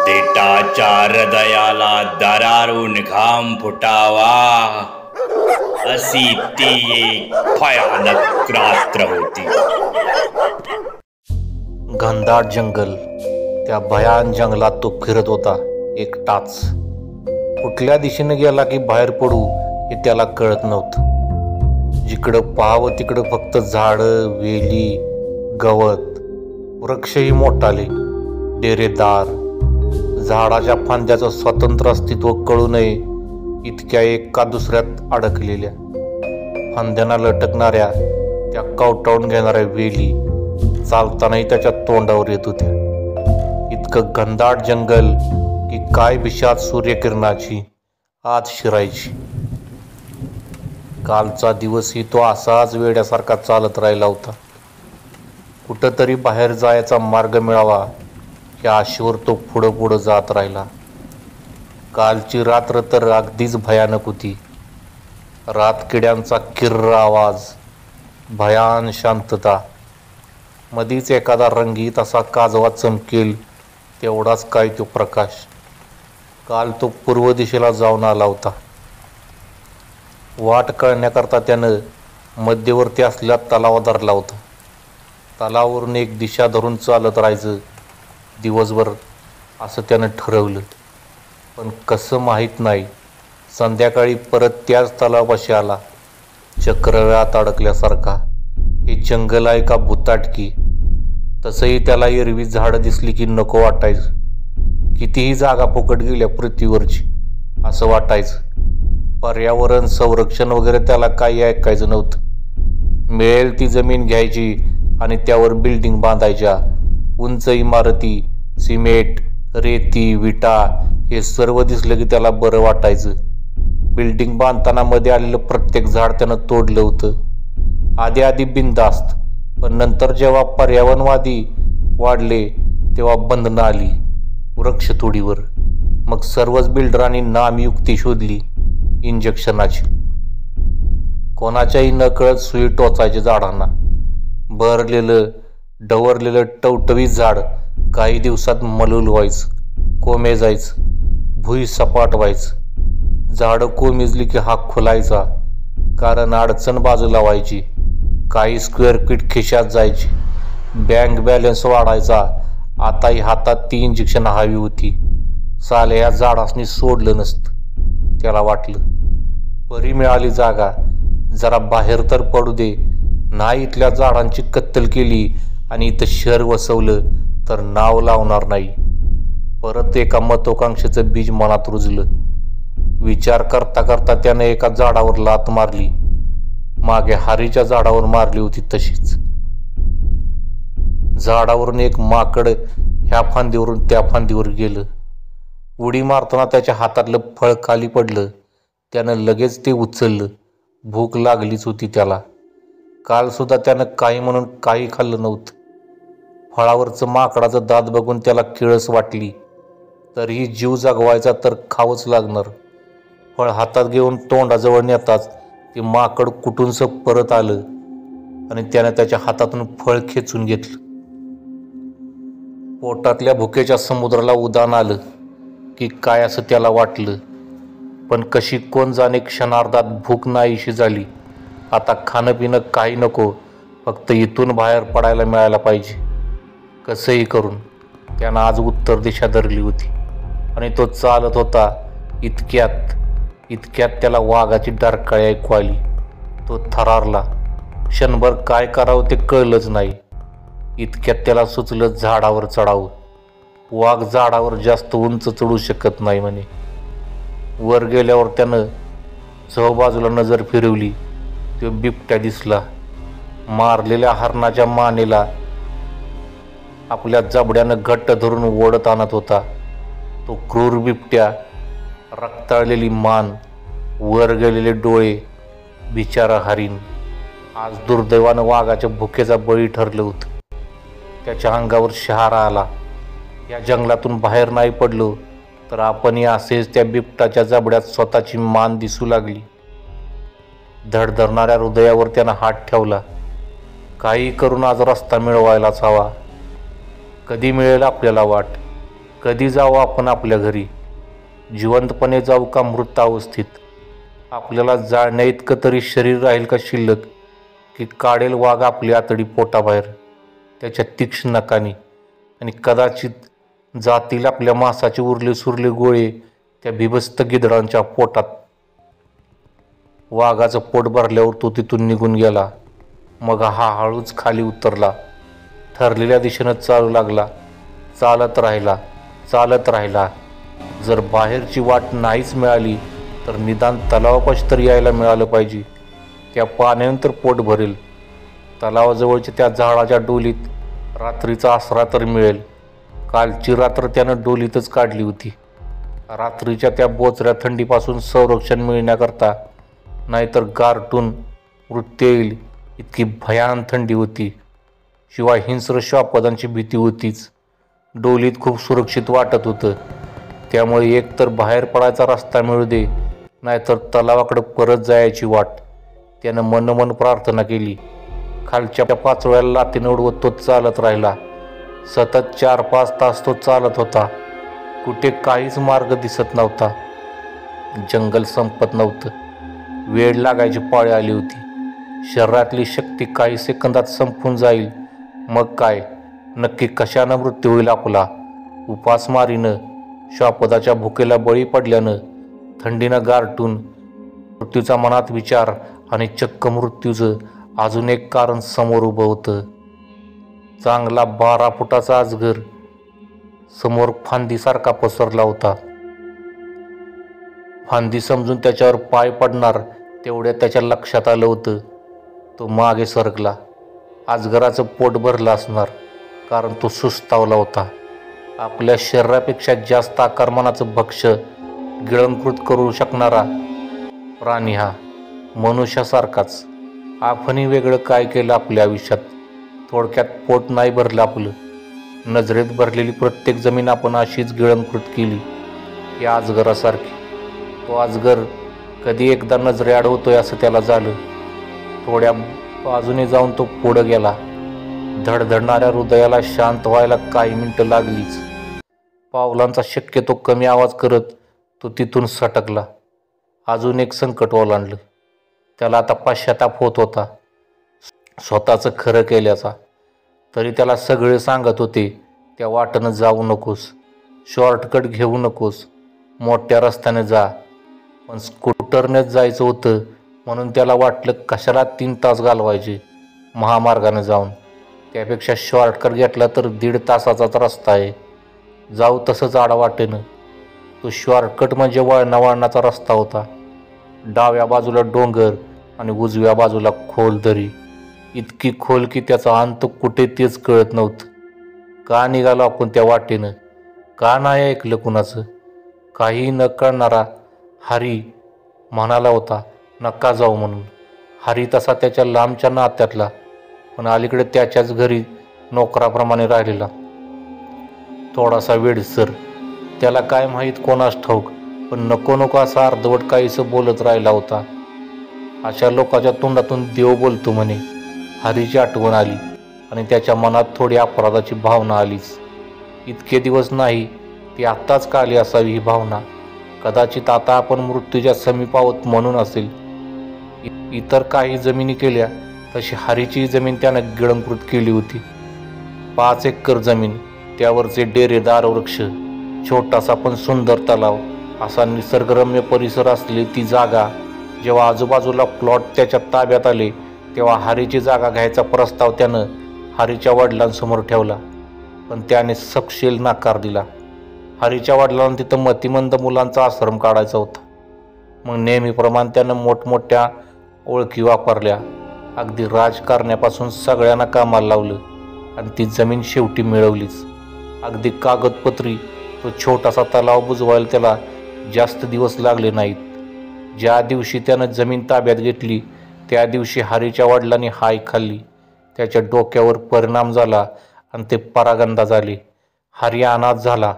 देटाच्या हृदयाला दरारून घाम फुटावा अशी ती एक भयानक रात्र होती. घनदाट जंगल. त्या भयान जंगलात तो फिरत होता एकटाच. कुठल्या दिशेने गेला की बाहेर पडू हे त्याला कळत नव्हतं. जिकडं पाहावं तिकडं फक्त झाडं, वेली, गवत. वृक्षही मोठाले, डेरेदार. झाडाच्या फांद्याचं स्वतंत्र अस्तित्व कळू नये इतक्या एका दुसऱ्यात अडकलेल्या, फांद्यांना लटकणाऱ्या, त्या कवटाळून घेणाऱ्या वेली चालतानाही त्याच्या तोंडावर येत होत्या. इतकं घनदाट जंगल की काय विषाद सूर्यकिरणाची आत शिरायची. कालचा दिवसही तो असाच वेड्यासारखा चालत राहिला होता. कुठंतरी बाहेर जायचा मार्ग मिळावा या आशेवर तो पुढं पुढं जात राहिला. कालची रात्र तर अगदीच भयानक होती. रातकिड्यांचा किर्र आवाज, भयान शांतता. मधीच एखादा रंगीत असा काजवा चमकेल तेवढाच काय तो प्रकाश. काल तो पूर्व दिशेला जाऊन आला होता. वाट कळण्याकरता त्यानं मध्यवर्ती असलेला तलाव धरला होता. तलावावरून एक दिशा धरून चालत राहायचं दिवसभर असं त्यानं ठरवलं. पण कसं माहीत नाही, संध्याकाळी परत त्याच तलावापाशी आला, चक्रव्यात अडकल्यासारखा. हे जंगल आहे का भुताटकी? तसंही त्याला एरवी झाडं दिसली की नको वाटायचं. कितीही जागा फुकट गेल्या पृथ्वीवरची असं वाटायचं. पर्यावरण संरक्षण वगैरे त्याला काही ऐकायचं नव्हतं. मिळेल ती जमीन घ्यायची आणि त्यावर बिल्डिंग बांधायच्या. उंच इमारती, सिमेंट, रेती, विटा हे सर्व दिसलं की त्याला बरं वाटायचं. बिल्डिंग बांधताना मध्ये आलेलं प्रत्येक झाड त्यानं तोडलं होतं. आधी बिनधास्त, पण नंतर जेव्हा पर्यावरणवादी वाढले तेव्हा बंधनं आली वृक्षतोडीवर. मग सर्वच बिल्डरांनी नामयुक्ती शोधली इंजेक्शनाची. कोणाच्याही नकळत सुई टोचायचे झाडांना. भरलेलं डवरलेलं टवटवीत झाड काही दिवसात मलूल व्हायचं, कोमेजायचं, भुई सपाट व्हायचं. झाडं कोमेजली की हाक खुलायचा, कारण अडचण बाजूला व्हायची. काही स्क्वेअर फीट खिशात जायची. बँक बॅलन्स वाढायचा. आताही हातात ती इंजेक्शन हवी होती. साले या झाडासनी सोडलं नसतं. त्याला वाटलं, बरी मिळाली जागा, जरा बाहेर तर पडू दे. नाही इथल्या झाडांची कत्तल केली आणि इथं शहर वसवलं तर नाव लावणार नाही. परत एका महत्वाकांक्षेचं बीज मनात रुजलं. विचार करता करता त्यानं एका झाडावर लात मारली. मागे हारीच्या झाडावर मारली होती तशीच. झाडावरून एक माकड ह्या फांदीवरून त्या फांदीवर गेलं. उडी मारताना त्याच्या हातातलं फळ खाली पडलं. त्यानं लगेच ते उचललं. भूक लागलीच होती त्याला. काल सुद्धा त्यानं काही म्हणून काही खाल्लं नव्हतं. फळावरचं माकडाचं दात बघून त्याला किळस वाटली. तरीही जीव जगवायचा तर खावंच लागणार. फळ हातात घेऊन तोंडाजवळ नेताच ते माकड कुठूनच परत आलं आणि त्यानं त्याच्या हातातून फळ खेचून घेतलं. पोटातल्या भुकेच्या समुद्राला उधाण आलं की काय असं त्याला वाटलं. पण कशी कोण जाणे क्षणार्धात भूक नाहीशी झाली. आता खाणं पिणं काही नको, फक्त इथून बाहेर पडायला मिळायला पाहिजे. कसंही करून त्यानं आज उत्तर दिशा धरली होती आणि तो चालत होता. इतक्यात त्याला वाघाची डरकाळी ऐकू आली. तो थरारला. क्षणभर काय करावं ते कळलंच नाही. इतक्यात त्याला सुचलं झाडावर चढावं. वाघ झाडावर जास्त उंच चढू शकत नाही म्हणे. वर गेल्यावर त्यानं चहूबाजूला नजर फिरवली. तो बिबट्या दिसला. मारलेल्या हरणाच्या मानेला आपल्या जबड्यानं घट्ट धरून ओढत आणत होता. तो क्रूर बिबट्या, रक्ताळलेली मान, वर गेलेले डोळे, बिचारा हरीण आज दुर्दैवानं वाघाच्या भुकेचा बळी ठरलं होतं. त्याच्या अंगावर शहारा आला. या जंगलातून बाहेर नाही पडलो तर आपणही असेच त्या बिबटाच्या जबड्यात स्वतःची मान दिसू लागली. धडधडणाऱ्या हृदयावर त्यानं हात ठेवला. काही करून आज रस्ता मिळवायलाच हवा. कधी मिळेल आपल्याला वाट. कधी जाऊ आपण आपल्या घरी? जिवंतपणे जाऊ का मृतावस्थेत? आपल्याला जाळण्या इतकं तरी शरीर राहील का शिल्लक की काढेल वाघ आपली आतडी पोटाबाहेर त्याच्या तीक्ष्ण नखानी, आणि कदाचित जातील आपल्या मांसाचे उरले सुरले गोळे त्या बिभस्त गिधडांच्या पोटात. वाघाचं पोट भरल्यावर तो तिथून निघून गेला. मग हा हळूच खाली उतरला. ठरलेल्या दिशेनं चालू लागला. चालत राहिला. जर बाहेरची वाट नाहीच मिळाली तर निदान तलावापाशी तर यायला मिळालं पाहिजे. त्या पाण्यानंतर पोट भरेल. तलावाजवळच्या त्या झाडाच्या डोलीत रात्रीचा आसरा तर मिळेल. कालची रात्र त्यानं डोलीतच काढली होती. रात्रीच्या त्या बोचऱ्या थंडीपासून संरक्षण मिळण्याकरता, नाहीतर गारटून मृत्यू येईल इतकी भयान थंडी होती. शिवाय हिंस्र श्वापदांची भीती होतीच. डोलीत खूप सुरक्षित वाटत होतं. त्यामुळे एकतर बाहेर पडायचा रस्ता मिळू दे, नाहीतर तलावाकडे परत जायची वाट. त्यानं मनोमन प्रार्थना केली. खालच्या पाचोळ्याला लाथीनं उडवत तो चालत राहिला. सतत 4-5 तास तो चालत होता. कुठे काहीच मार्ग दिसत नव्हता. जंगल संपत नव्हतं. वेळ लागायची पाळी आली होती. शरीरातली शक्ती काही सेकंदात संपून जाईल. मग काय, नक्की कशानं मृत्यू होईल आपला? उपासमारीनं, श्वापदाच्या भुकेला बळी पडल्यानं, थंडीनं गारटून? मृत्यूचा मनात विचार आणि चक्क मृत्यूचं अजून एक कारण समोर उभं होतं. चांगला 12 फुटाचा अजगर समोर फांदीसारखा पसरला होता. फांदी समजून त्याच्यावर पाय पडणार तेवढ्या त्याच्या लक्षात आलं होतं. तो मागे सरकला. अजगराचं पोट भरलं असणार, कारण तो सुस्तावला होता. आपल्या शरीरापेक्षा जास्त आकारमानाचं भक्ष्य गिळंकृत करू शकणारा प्राणी हा, मनुष्यासारखाच. आपणही वेगळं काय केलं आपल्या आयुष्यात? थोडक्यात पोट नाही भरलं आपलं. नजरेत भरलेली प्रत्येक जमीन आपण अशीच गिळंकृत केली, या अजगरासारखी. तो अजगर कधी एकदा नजरेआड होतोय असं त्याला झालं. थोड्या बाजूने जाऊन तो पुढं गेला. धडधडणाऱ्या हृदयाला शांत व्हायला काही मिनिटं लागलीच. पावलांचा शक्यतो कमी आवाज करत तो तिथून सटकला. अजून एक संकट ओलांडलं. त्याला आता पश्चाताप होत होता स्वतःचं खरं केल्याचा. तरी त्याला सगळे सांगत होते, त्या वाटेनं जाऊ नकोस, शॉर्टकट घेऊ नकोस, मोठ्या रस्त्याने जा. पण स्कूटरनेच जायचं होतं म्हणून त्याला वाटलं कशाला 3 तास घालवायचे महामार्गाने जाऊन. त्यापेक्षा शॉर्टकट घेतला तर 1.5 तासाचाच रस्ता आहे. जाऊ तसंच आडवाटेनं. तो शॉर्टकट म्हणजे वळणावळणाचा रस्ता होता. डाव्या बाजूला डोंगर आणि उजव्या बाजूला खोल दरी. इतकी खोल की त्याचा अंत कुठे तेच कळत नव्हतं. का निघालो आपण त्या वाटेनं? का नाही ऐकलं कुणाचं? काही न कळणारा हरी म्हणाला होता नका जाऊ म्हणून. हरी तसा त्याच्या लांबच्या नात्यातला, पण अलीकडे त्याच्याच घरी नोकराप्रमाणे राहिलेला. थोडासा वेडसर. त्याला काय माहीत कोणास ठाऊक, पण नको नको असा अर्धवट काहीसं बोलत राहिला होता. अशा लोकांच्या तोंडातून देव बोलतो म्हणे. हरीची आठवण आली आणि त्याच्या मनात थोडी अपराधाची भावना आलीच. इतके दिवस नाही, ती आत्ताच का आली असावी ही भावना. कदाचित आता आपण मृत्यूच्या समीप आहोत म्हणून असेल. इतर काही जमिनी केल्या तशी हरीची जमीन त्यानं गिळंकृत केली होती. 5 एकर जमीन, त्यावरचे डेरेदार वृक्ष, छोटासा पण सुंदर तलाव, असा निसर्गरम्य परिसर असलेली ती जागा. जेव्हा आजूबाजूला प्लॉट त्याच्या ताब्यात आले तेव्हा हरीची जागा घ्यायचा प्रस्ताव त्यानं हरीच्या वडिलांसमोर ठेवला, पण त्याने सपशेल नकार दिला. हरीच्या वडिलांना तिथं मतिमंद मुलांचा आश्रम काढायचा होता. मग नेहमीप्रमाणे त्यानं मोठमोठ्या ओळखी वापरल्या. अगदी राजकारण्यापासून सगळ्यांना कामाला लावलं आणि ती जमीन शेवटी मिळवलीच. अगदी कागदपत्री तो छोटासा तलाव बुजवायला त्याला जास्त दिवस लागले नाहीत. ज्या दिवशी त्यानं जमीन ताब्यात घेतली त्या दिवशी हरीच्या वडिलांनी हाय खाल्ली. त्याच्या डोक्यावर परिणाम झाला आणि ते परागंदा झाले. हरी अनाथ झाला.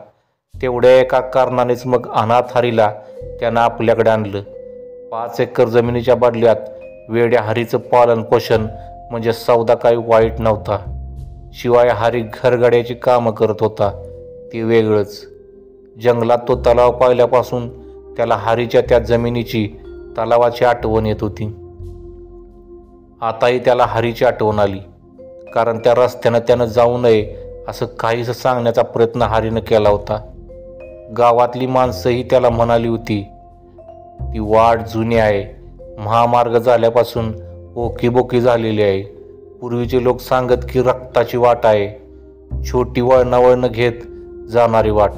तेवढ्या एका कारणानेच मग अनाथ हरीला त्यानं आपल्याकडे आणलं. 5 एकर जमिनीच्या बदल्यात वेड्या हरीचं पालन पोषण म्हणजे सौदा काही वाईट नव्हता. शिवाय हरी घरगड्याची कामं करत होता. ते वेगळंच. जंगलात तो तलाव पाहिल्यापासून त्याला हारीच्या त्या जमिनीची, तलावाची आठवण येत होती. आताही त्याला हारीची आठवण आली, कारण त्या रस्त्यानं त्यानं जाऊ नये असं काहीसं सांगण्याचा प्रयत्न हारीनं केला होता. गावातली माणसंही त्याला म्हणाली होती, ती वाट जुनी आहे, महामार्ग झाल्यापासून ओकीबोकी झालेली आहे. पूर्वीचे लोक सांगत की रक्ताची वाट आहे, छोटी वळणावळणं घेत जाणारी वाट,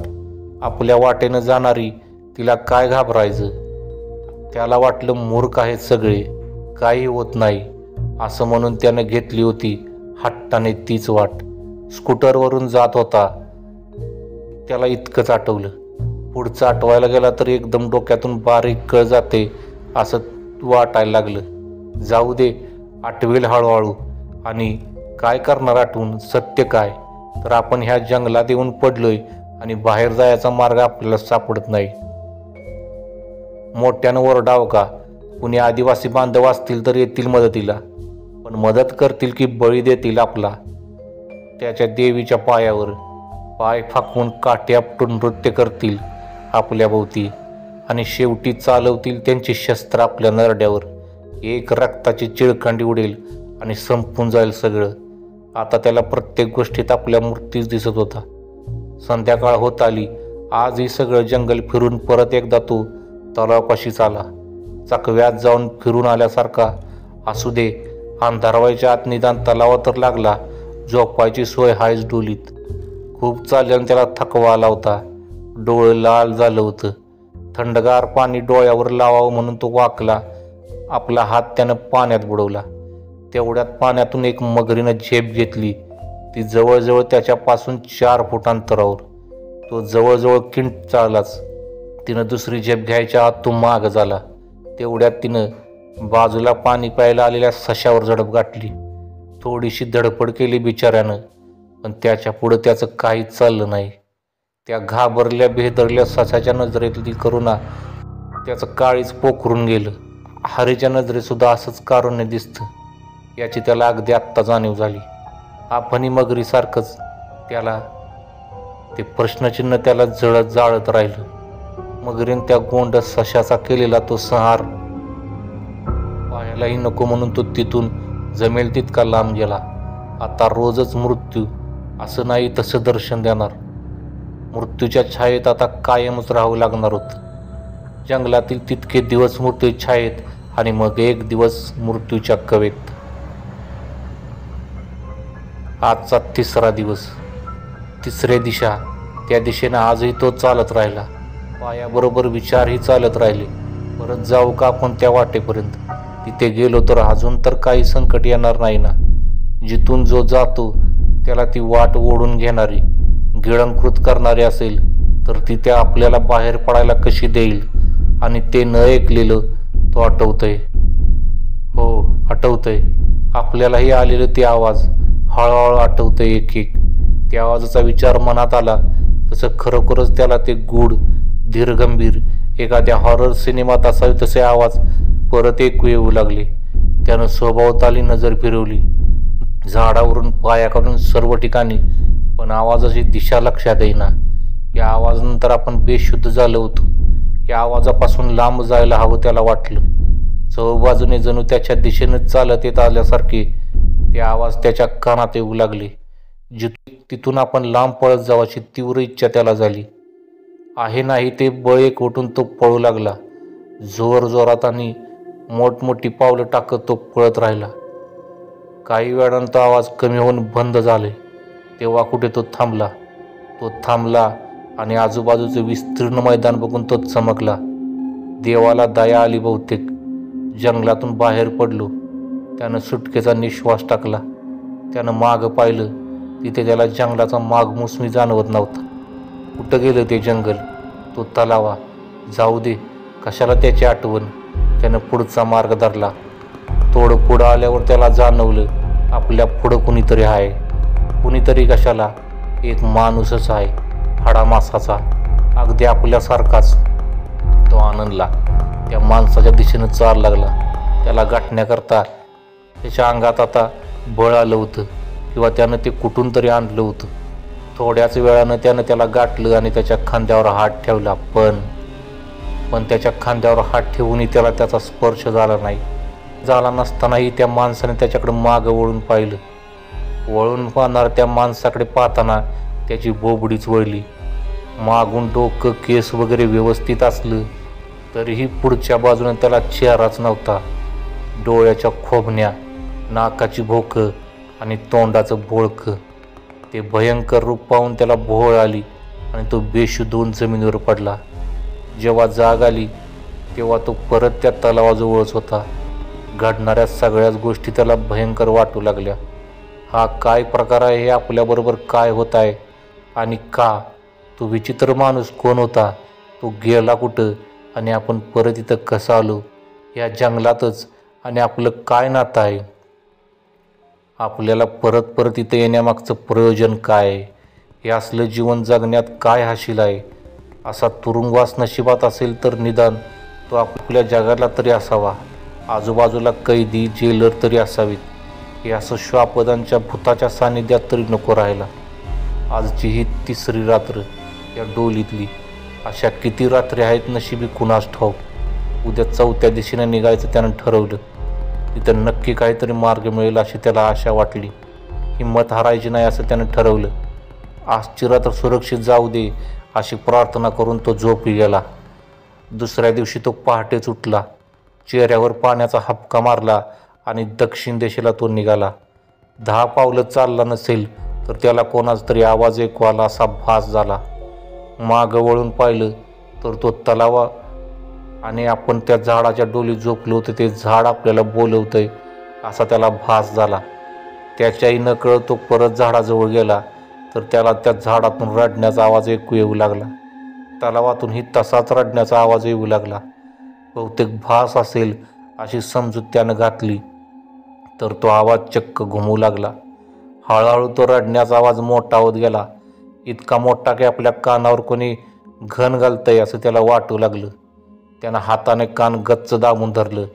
आपल्या वाटेनं जाणारी, तिला काय घाबरायचं. त्याला वाटलं मूर्ख आहेत सगळे, काही होत नाही असं म्हणून त्यानं घेतली होती हट्टाने तीच वाट. स्कूटरवरून जात होता. त्याला इतकंच आठवलं. पुढचं आठवायला गेला तर एकदम डोक्यातून बारीक कळ जाते असं वाटायला लागलं. जाऊ दे, आठवेल हळूहळू. आणि काय करणार आठवून? सत्य काय तर आपण ह्या जंगलात येऊन पडलोय आणि बाहेर जायचा मार्ग आपल्याला सापडत नाही. मोठ्यानं ओरडावं का? कुणी आदिवासी बांधव असतील तर येतील मदतीला, पण मदत करतील की बळी देतील आपला? त्याच्या देवीच्या पायावर पाय फाकून काठी आपटून नृत्य करतील आपल्या भोवती आणि शेवटी चालवतील त्यांची शस्त्र आपल्या नरड्यावर. एक रक्ताची चिळकांडी उडेल आणि संपून जाईल सगळं. आता त्याला प्रत्येक गोष्टीत आपल्या मृत्यूच दिसत होता. संध्याकाळ होत आली. आजही सगळं जंगल फिरून परत एकदा तो तलावापाशीच आला. चकव्यात जाऊन फिरून आल्यासारखा. असू दे, अंधार व्हायच्या आत निदान तलावा तर लागला. झोपायची सोय हायच डोलीत. खूप चालल्यानं त्याला थकवा आला होता. डोळं लाल झालं होतं. थंडगार पाणी डोळ्यावर लावावं म्हणून तो वाकला. आपला हात त्यानं पाण्यात बुडवला. तेवढ्यात पाण्यातून एक मगरीनं झेप घेतली. ती जवळजवळ त्याच्यापासून 4 फूट अंतरावर. तो जवळजवळ किंचाळलाच. तिनं दुसरी झेप घ्यायच्या आत तो मागं झाला. तेवढ्यात तिनं बाजूला पाणी प्यायला आलेल्या सशावर झडप गाठली. थोडीशी धडपड केली बिचाऱ्यानं, पण त्याच्या पुढं त्याचं काहीच चाललं नाही. त्या घाबरल्या भेदरल्या सशाच्या नजरेतली करुणा त्याचं काळीच पोखरून गेलं. हारीच्या नजरेसुद्धा असंच कारुण्य दिसतं याची त्याला अगदी आत्ता जाणीव झाली. आपणही मगरीसारखंच त्याला ते प्रश्नचिन्ह त्याला जळत जाळत राहिलं. मगरीने त्या गोंड सशाचा केलेला तो संहार पाहायलाही नको म्हणून तो तिथून जमेल तितका लांब गेला. आता रोजच मृत्यू, असं नाही तसं दर्शन देणार. मृत्यूच्या छायेत आता कायमच राहावं लागणार होतं. जंगलातील तितके दिवस मृत्यू छायेत आणि मग एक दिवस मृत्यूच्या कवेत. आजचा 3रा दिवस. 3री दिशा. त्या दिशेनं आजही तो चालत राहिला. पायाबरोबर विचारही चालत राहिले. परत जाऊ का आपण त्या वाटेपर्यंत? तिथे गेलो तर अजून तर काही संकट येणार नाही ना? जिथून जो जातो त्याला ती वाट ओढून घेणारी, गिळंकृत करणारी असेल तर ती त्या आपल्याला बाहेर पडायला कशी देईल? आणि ते न ऐकलेलं तो आठवतंय. हो, आठवतंय. आपल्यालाही आलेलं ते आवाज हळूहळू आठवतंय एक एक. त्या आवाजाचा विचार मनात आला तसं खरोखरच त्याला ते गूढ, धीरगंभीर, एखाद्या हॉरर सिनेमात असावे तसे आवाज परत ऐकू येऊ लागले. त्यानं स्वभावताली नजर फिरवली. झाडावरून, पायाकडून, सर्व ठिकाणी, पण आवाजाची दिशा लक्षात येईना. या आवाजानंतर आपण बेशुद्ध झालो होतो. या आवाजापासून लांब जायला हवं त्याला वाटलं. चहूबाजूने जणू त्याच्या दिशेनं चालत येत आल्यासारखे ते आवाज त्याच्या कानात येऊ लागले. तिथून आपण लांब पळत जावाची तीव्र इच्छा त्याला झाली. आहे नाही ते बळ एक उठून तो पळू लागला. जोर जोरात आणि मोठमोठी पावलं टाकत तो पळत राहिला. काही वेळानंतर आवाज कमी होऊन बंद झाले. तेव्हा कुठे तो थांबला. तो थांबला आणि आजूबाजूचं विस्तीर्ण मैदान बघून तो चमकला. देवाला दया आली बहुतेक. जंगलातून बाहेर पडलो. त्यानं सुटकेचा निश्वास टाकला. त्यानं मागं पाहिलं. तिथे त्याला जंगलाचा मागमूसमी जाणवत नव्हता. कुठं गेलं ते जंगल? तो तलावा? जाऊ दे, कशाला त्याची आठवण. त्यानं पुढचा मार्ग धरला. थोडं पुढं आल्यावर त्याला जाणवलं आपल्या पुढं कुणीतरी आहे. कुणीतरी कशाला? एक माणूसच आहे, हाडामासाचा, अगदी आपल्यासारखाच. तो आनंदला. त्या माणसाच्या दिशेनं चाल लागला. त्याला गाठण्याकरता त्याच्या अंगात आता बळ आलं होतं किंवा त्यानं ते कुठून तरी आणलं होतं. थोड्याच वेळानं त्यानं त्याला गाठलं आणि त्याच्या खांद्यावर हात ठेवला, पण त्याच्या खांद्यावर हात ठेवूनही त्याला त्याचा स्पर्श झाला नाही. झाला नसतानाही त्या माणसाने त्याच्याकडे मागं वळून पाहिलं. वळून पाहणार त्या माणसाकडे पाहताना त्याची बोबडीच वळली. मागून डोकं केस वगैरे व्यवस्थित असलं तरीही पुढच्या बाजूने त्याला चेहराच नव्हता. डोळ्याच्या खोबण्या, नाकाची भोकं आणि तोंडाचं बोळकं. ते भयंकर रूप पाहून त्याला भोळ आली आणि तो बेशुद्ध होऊन जमिनीवर पडला. जेव्हा जाग आली तेव्हा तो परत त्या तलावाजवळच होता. घडणाऱ्या सगळ्याच गोष्टी त्याला भयंकर वाटू लागल्या. हा काय प्रकार आहे? हे आपल्याबरोबर काय होत आहे आणि का? तो विचित्र माणूस कोण होता? तो गेला कुठं? आणि आपण परत इथं कसं आलो? या जंगलातच आणि आपलं काय नातं आहे? आपल्याला परत इथं येण्यामागचं प्रयोजन काय आहे? हे असलं जीवन जगण्यात काय हाशील आहे? असा तुरुंगवास नशिबात असेल तर निदान तो आपल्या जगाला तरी असावा. आजूबाजूला कैदी, जेलर तरी असावीत. हे असं श्वापदांच्या भूताच्या सानिध्यात तरी नको राहायला. आजची ही 3री रात्र या डोलीतली. अशा किती रात्री आहेत नशिबी कुणास ठाऊक. उद्या 4थ्या दिशेने निघायचं त्यानं ठरवलं. तिथं नक्की काहीतरी मार्ग मिळेल अशी त्याला आशा वाटली. हिंमत हारायची नाही असं त्यानं ठरवलं. आजची रात्र सुरक्षित जाऊ दे अशी प्रार्थना करून तो झोपी गेला. दुसऱ्या दिवशी तो पहाटेच उठला. चेहऱ्यावर पाण्याचा हबका मारला आणि दक्षिण दिशेला तो निघाला. 10 पावलं चालला नसेल तर त्याला कोणाचा तरी आवाज ऐकू आला असा भास झाला. मागं वळून पाहिलं तर तो तलावा आणि आपण त्या झाडाच्या डोलीत झोपलो होतं ते झाड आपल्याला बोलवतंय असा त्याला भास झाला. त्याच्याही नकळत तो परत झाडाजवळ गेला तर त्याला त्या झाडातून रडण्याचा आवाज ऐकू येऊ लागला. तलावातूनही तसाच रडण्याचा आवाज येऊ लागला. बहुतेक भास असेल अशी समजूत त्यानं घातली तर तो आवाज चक्क घुमू लागला. हळूहळू तो रडण्याचा आवाज मोठा होत गेला. इतका मोठा की आपल्या कानावर कोणी घन घालतंय असं त्याला वाटू लागलं. त्यानं हाताने कान गच्च दाबून धरलं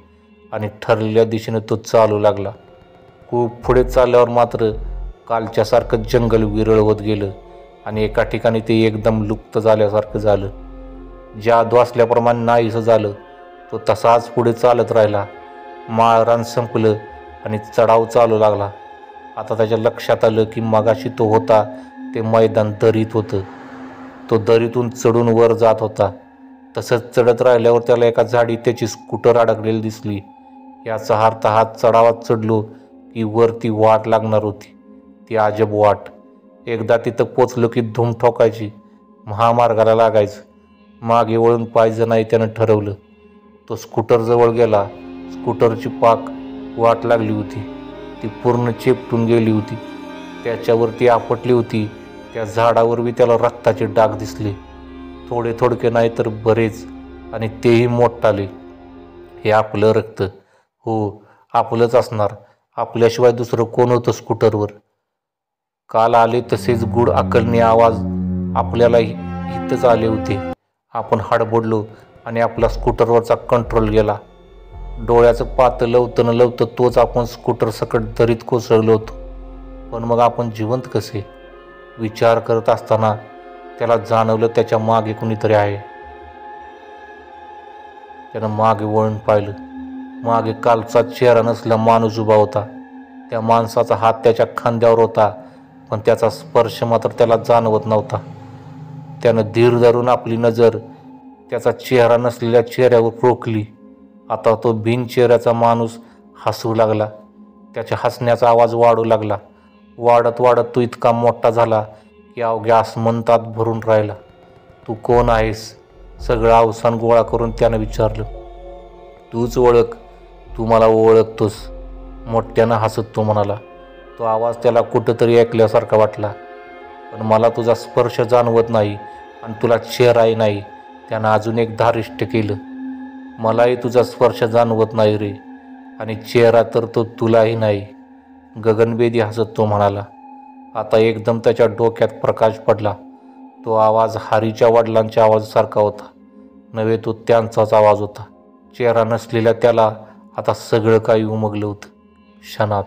आणि ठरलेल्या दिशेने तो चालू लागला. खूप पुढे चालल्यावर मात्र कालच्यासारखं जंगल विरळ होत गेलं आणि एका ठिकाणी ते एकदम लुप्त झाल्यासारखं झालं. जादू असल्याप्रमाणे नाहीसं झालं. तो तसाच पुढे चालत राहिला. माळरान संपलं आणि चढाव चालू लागला. आता त्याच्या लक्षात आलं की मगाशी तो होता ते मैदान दरीत होतं. तो दरीतून चढून वर जात होता. तसंच चढत राहिल्यावर त्याला एका झाडीत त्याची स्कूटर अडकलेली दिसली. याचा अर्थ हात चढावात चढलो की वरती वाट लागणार होती. ती अजब वाट. एकदा तिथं पोचलो की धूम ठोकायची. महामार्गाला लागायचं. मागे वळून पाहिजे नाही त्यानं ठरवलं. तो स्कूटरजवळ गेला. स्कूटरची पाक वाट लागली होती. ती पूर्ण चेपटून गेली होती. त्याच्यावरती आपटली होती. त्या झाडावरही त्याला रक्ताचे डाग दिसले. थोडके नाही तर बरेच, आणि तेही मोठाले. हे आपलं रक्त. हो, आपलंच असणार. आपल्याशिवाय दुसरं कोण होतं स्कूटरवर? काल आले तसेच गुड अकलने आवाज आपल्याला इथंच आले होते. आपण हडबडलो आणि आपला स्कूटरवरचा कंट्रोल गेला. डोळ्याचं पातं लवतं तोच आपण स्कूटर सकट दरीत कोसळलो होतो. पण मग आपण जिवंत कसे? विचार करत असताना त्याला जाणवलं त्याच्या मागे कुणीतरी आहे. त्यानं मागे वळून पाहिलं. मागे कालचा चेहरा नसलेला माणूस उभा होता. त्या माणसाचा हात त्याच्या खांद्यावर होता, पण त्याचा स्पर्श मात्र त्याला जाणवत नव्हता. त्यानं धीर धरून आपली नजर त्याचा चेहरा नसलेल्या चेहऱ्यावर रोखली. आता तो बिनचेहऱ्याचा माणूस हसू लागला. त्याच्या हसण्याचा आवाज वाढू लागला. वाढत तो इतका मोठा झाला की अवघ्या आसमंतात भरून राहिला. तू कोण आहेस? सगळं अवसान गोळा करून त्यानं विचारलं. तूच ओळख. तू मला ओळखतोस, मोठ्यानं हसत तो म्हणाला. तो आवाज त्याला कुठंतरी ऐकल्यासारखा वाटला. पण मला तुझा स्पर्श जाणवत नाही आणि तुला चेहराही नाही. त्यानं अजून एक धारिष्ट केलं. मलाही तुझा स्पर्श जाणवत नाही रे, आणि चेहरा तर तो तुलाही नाही. गगनभेदी हसत तो म्हणाला. आता एकदम त्याच्या डोक्यात प्रकाश पडला. तो आवाज हरीच्या वडिलांच्या आवाजासारखा होता. नव्हे, तो त्यांचाच आवाज होता. चेहरा नसलेल्या त्याला आता सगळं काही उमगलं होतं क्षणात.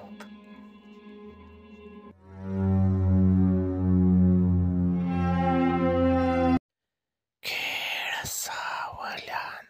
सावल्यान.